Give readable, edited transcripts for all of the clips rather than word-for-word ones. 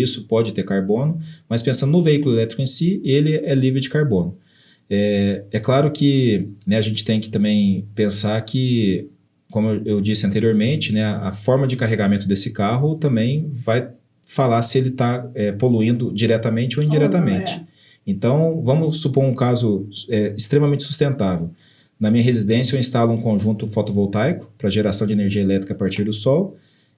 isso pode ter carbono, mas pensando no veículo elétrico em si, ele é livre de carbono. É claro que, né, a gente tem que também pensar que, como eu disse anteriormente, né, a forma de carregamento desse carro também vai falar se ele está poluindo diretamente ou indiretamente. Então, vamos supor um caso extremamente sustentável. Na minha residência, eu instalo um conjunto fotovoltaico para geração de energia elétrica a partir do sol.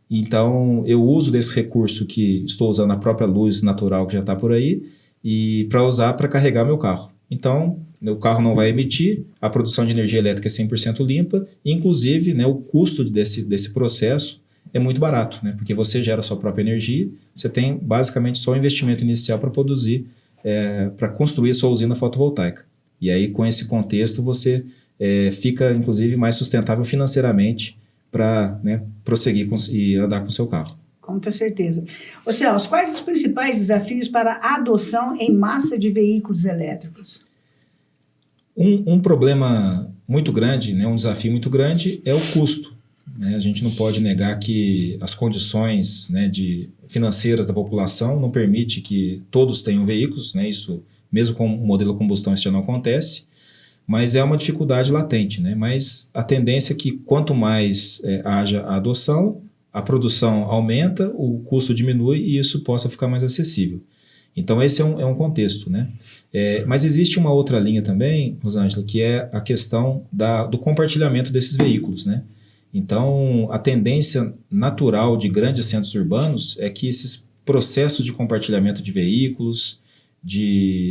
Então, eu uso desse recurso que estou usando a própria luz natural que já está por aí e para usar para carregar meu carro. Então, o carro não vai emitir, a produção de energia elétrica é 100% limpa, e inclusive, né, o custo desse processo é muito barato, né, porque você gera a sua própria energia, você tem basicamente só o investimento inicial para produzir, para construir a sua usina fotovoltaica. E aí, com esse contexto, você fica, inclusive, mais sustentável financeiramente para, né, prosseguir e andar com o seu carro. Com toda certeza. Ô Celso, quais os principais desafios para a adoção em massa de veículos elétricos? Um problema muito grande, né, um desafio muito grande é o custo. Né? A gente não pode negar que as condições, né, financeiras da população não permitem que todos tenham veículos, né? Isso, mesmo com o modelo a combustão, isso já não acontece, mas é uma dificuldade latente. Né? Mas a tendência é que quanto mais haja a adoção, a produção aumenta, o custo diminui e isso possa ficar mais acessível. Então, esse é um contexto. Né? Mas existe uma outra linha também, Rosângela, que é a questão do compartilhamento desses veículos. Né? Então, a tendência natural de grandes centros urbanos é que esses processos de compartilhamento de veículos,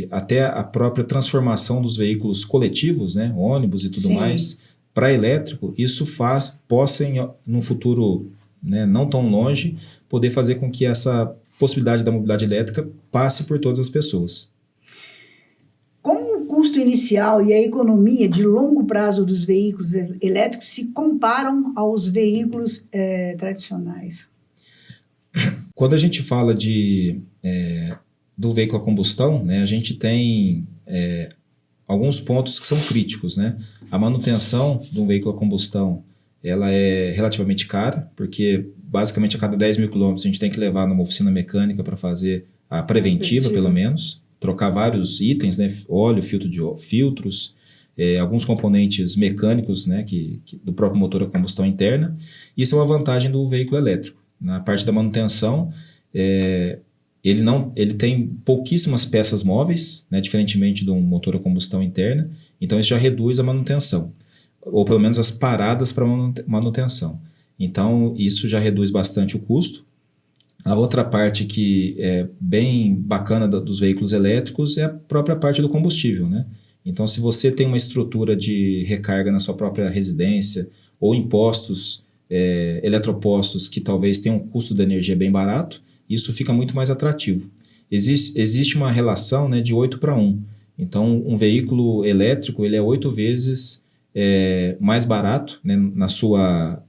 até a própria transformação dos veículos coletivos, né? Ônibus e tudo mais, para elétrico, isso possa, num futuro, né, não tão longe, poder fazer com que essa possibilidade da mobilidade elétrica passe por todas as pessoas. Como o custo inicial e a economia de longo prazo dos veículos elétricos se comparam aos veículos tradicionais? Quando a gente fala do veículo a combustão, né, a gente tem alguns pontos que são críticos. Né? A manutenção de um veículo a combustão ela é relativamente cara, porque basicamente a cada 10 mil quilômetros a gente tem que levar numa oficina mecânica para fazer a preventiva, pelo menos, trocar vários itens, né? Óleo, filtros, alguns componentes mecânicos, né? do próprio motor a combustão interna. Isso é uma vantagem do veículo elétrico. Na parte da manutenção, ele tem pouquíssimas peças móveis, né? Diferentemente de um motor a combustão interna, então isso já reduz a manutenção, ou pelo menos as paradas para manutenção. Então, isso já reduz bastante o custo. A outra parte que é bem bacana dos veículos elétricos é a própria parte do combustível. Né? Então, se você tem uma estrutura de recarga na sua própria residência, ou em postos, eletropostos que talvez tenham um custo de energia bem barato, isso fica muito mais atrativo. Existe uma relação, né, de 8:1. Então, um veículo elétrico ele é 8 vezes mais barato, né, na sua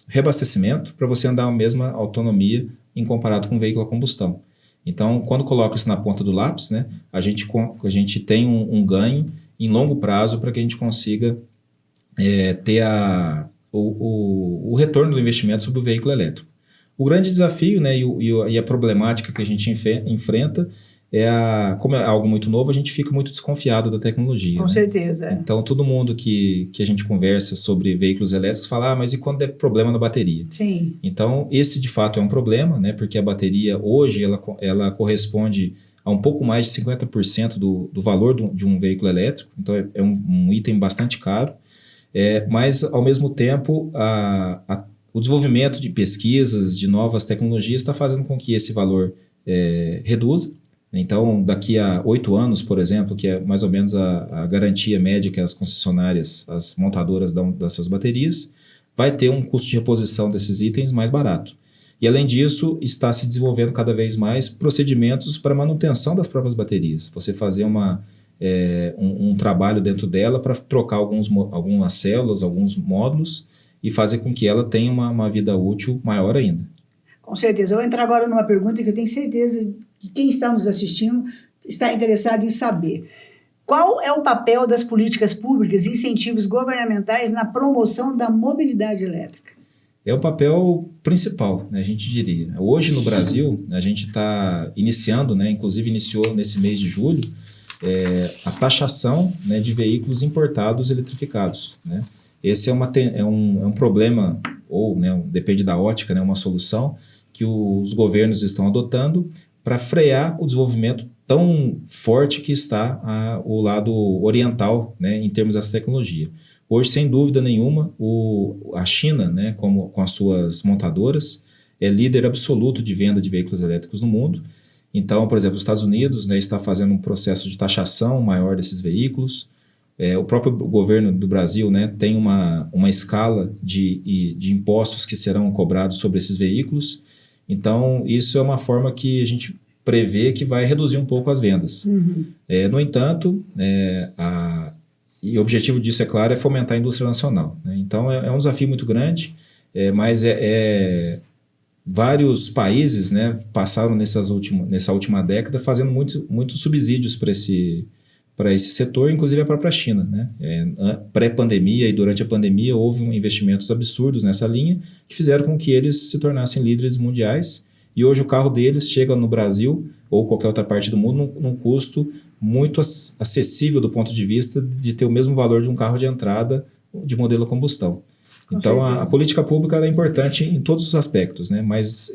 reabastecimento para você andar a mesma autonomia em comparado com um veículo a combustão. Então, quando coloca isso na ponta do lápis, né, a gente tem um ganho em longo prazo para que a gente consiga ter o retorno do investimento sobre o veículo elétrico. O grande desafio, né, e a problemática que a gente enfrenta como é algo muito novo, a gente fica muito desconfiado da tecnologia. Com certeza. Então, todo mundo que a gente conversa sobre veículos elétricos fala, mas e quando é problema na bateria? Sim. Então, esse de fato é um problema, né, porque a bateria hoje ela corresponde a um pouco mais de 50% do valor de um veículo elétrico, então é um item bastante caro, mas ao mesmo tempo o desenvolvimento de pesquisas, de novas tecnologias está fazendo com que esse valor reduza. Então, daqui a 8 anos, por exemplo, que é mais ou menos a garantia média que as concessionárias, as montadoras dão das suas baterias, vai ter um custo de reposição desses itens mais barato. E, além disso, está se desenvolvendo cada vez mais procedimentos para manutenção das próprias baterias. Você fazer um trabalho dentro dela para trocar algumas células, alguns módulos e fazer com que ela tenha uma vida útil maior ainda. Com certeza. Eu vou entrar agora numa pergunta que eu tenho certeza que quem está nos assistindo está interessado em saber. Qual é o papel das políticas públicas e incentivos governamentais na promoção da mobilidade elétrica? É o papel principal, né, a gente diria. Hoje no Brasil, a gente está iniciando, né, inclusive iniciou nesse mês de julho, a taxação, né, de veículos importados eletrificados, né? Esse é um problema, ou, né, depende da ótica, né, uma solução que os governos estão adotando para frear o desenvolvimento tão forte que está o lado oriental, né, em termos dessa tecnologia. Hoje, sem dúvida nenhuma, a China, né, com as suas montadoras, é líder absoluto de venda de veículos elétricos no mundo. Então, por exemplo, os Estados Unidos, né, está fazendo um processo de taxação maior desses veículos. O próprio governo do Brasil, né, tem uma escala de impostos que serão cobrados sobre esses veículos. Então, isso é uma forma que a gente prevê que vai reduzir um pouco as vendas. No entanto, e o objetivo disso, é claro, é fomentar a indústria nacional, né? Então, é um desafio muito grande, mas vários países, né, passaram nessa última década fazendo muitos subsídios para esse setor, inclusive a própria China, né? Pré-pandemia e durante a pandemia houve investimentos absurdos nessa linha que fizeram com que eles se tornassem líderes mundiais, e hoje o carro deles chega no Brasil ou qualquer outra parte do mundo num custo muito acessível do ponto de vista de ter o mesmo valor de um carro de entrada de modelo a combustão. Então, a política pública ela é importante em todos os aspectos, né? Mas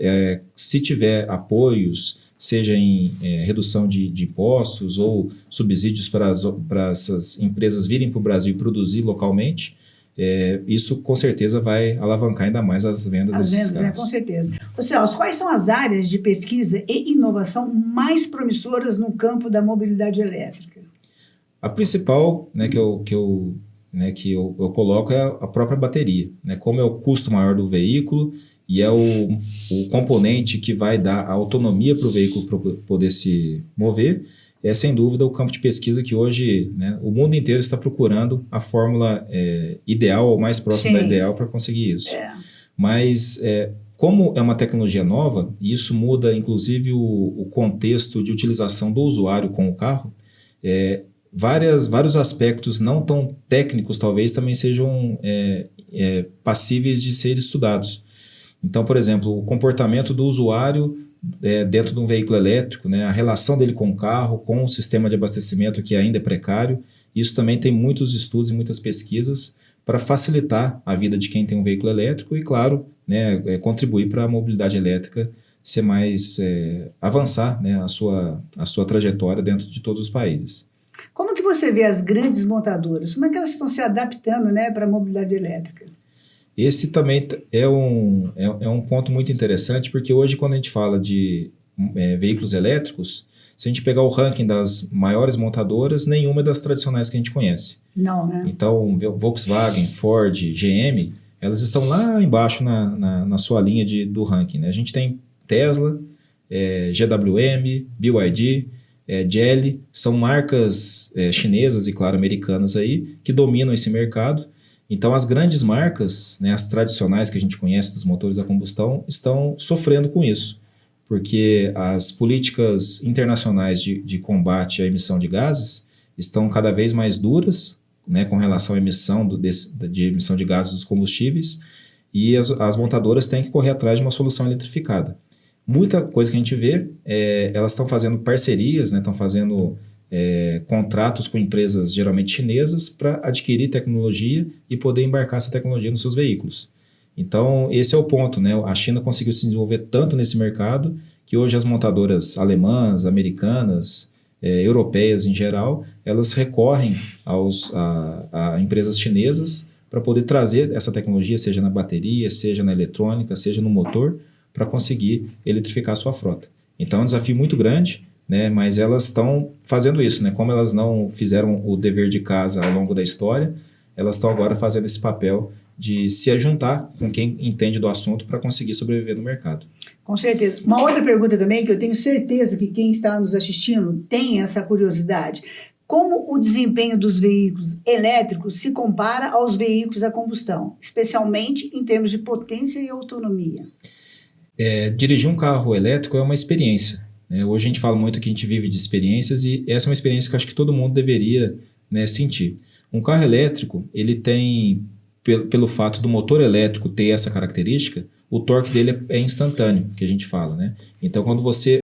se tiver apoios, seja em redução de impostos ou subsídios para essas empresas virem para o Brasil e produzir localmente, isso com certeza vai alavancar ainda mais as vendas desses carros. Com certeza. Celso, quais são as áreas de pesquisa e inovação mais promissoras no campo da mobilidade elétrica? A principal, né, que eu coloco é a própria bateria, né? Como é o custo maior do veículo e é o componente que vai dar a autonomia para o veículo poder se mover, é sem dúvida o campo de pesquisa que hoje, né, o mundo inteiro está procurando a fórmula ideal ou mais próxima da ideal para conseguir isso. Mas como é uma tecnologia nova, e isso muda inclusive o contexto de utilização do usuário com o carro, vários aspectos não tão técnicos talvez também sejam passíveis de ser estudados. Então, por exemplo, o comportamento do usuário dentro de um veículo elétrico, né, a relação dele com o carro, com o sistema de abastecimento que ainda é precário, isso também tem muitos estudos e muitas pesquisas para facilitar a vida de quem tem um veículo elétrico e, claro, né, contribuir para a mobilidade elétrica ser mais, avançar, né, a sua trajetória dentro de todos os países. Como que você vê as grandes montadoras? Como é que elas estão se adaptando, né, para a mobilidade elétrica? Esse também é um ponto muito interessante, porque hoje quando a gente fala de veículos elétricos, se a gente pegar o ranking das maiores montadoras, nenhuma é das tradicionais que a gente conhece. Não, né? Então, Volkswagen, Ford, GM, elas estão lá embaixo na sua linha do ranking, né? A gente tem Tesla, GWM, BYD, Geely, são marcas chinesas e, claro, americanas aí, que dominam esse mercado. Então, as grandes marcas, né, as tradicionais que a gente conhece dos motores a combustão, estão sofrendo com isso, porque as políticas internacionais de combate à emissão de gases estão cada vez mais duras, né, com relação à emissão de emissão de gases dos combustíveis, e as montadoras têm que correr atrás de uma solução eletrificada. Muita coisa que a gente vê, elas estão fazendo parcerias, né, estão fazendo contratos com empresas geralmente chinesas para adquirir tecnologia e poder embarcar essa tecnologia nos seus veículos. Então, esse é o ponto, né? A China conseguiu se desenvolver tanto nesse mercado que hoje as montadoras alemãs, americanas, europeias em geral, elas recorrem a empresas chinesas para poder trazer essa tecnologia, seja na bateria, seja na eletrônica, seja no motor, para conseguir eletrificar a sua frota. Então, é um desafio muito grande, né, mas elas estão fazendo isso, né? Como elas não fizeram o dever de casa ao longo da história, elas estão agora fazendo esse papel de se ajuntar com quem entende do assunto para conseguir sobreviver no mercado. Com certeza. Uma outra pergunta também, que eu tenho certeza que quem está nos assistindo tem essa curiosidade. Como o desempenho dos veículos elétricos se compara aos veículos a combustão, especialmente em termos de potência e autonomia? Dirigir um carro elétrico é uma experiência. Hoje a gente fala muito que a gente vive de experiências e essa é uma experiência que eu acho que todo mundo deveria, né, sentir. Um carro elétrico, ele tem pelo fato do motor elétrico ter essa característica, o torque dele é instantâneo, que a gente fala, né? Então, quando você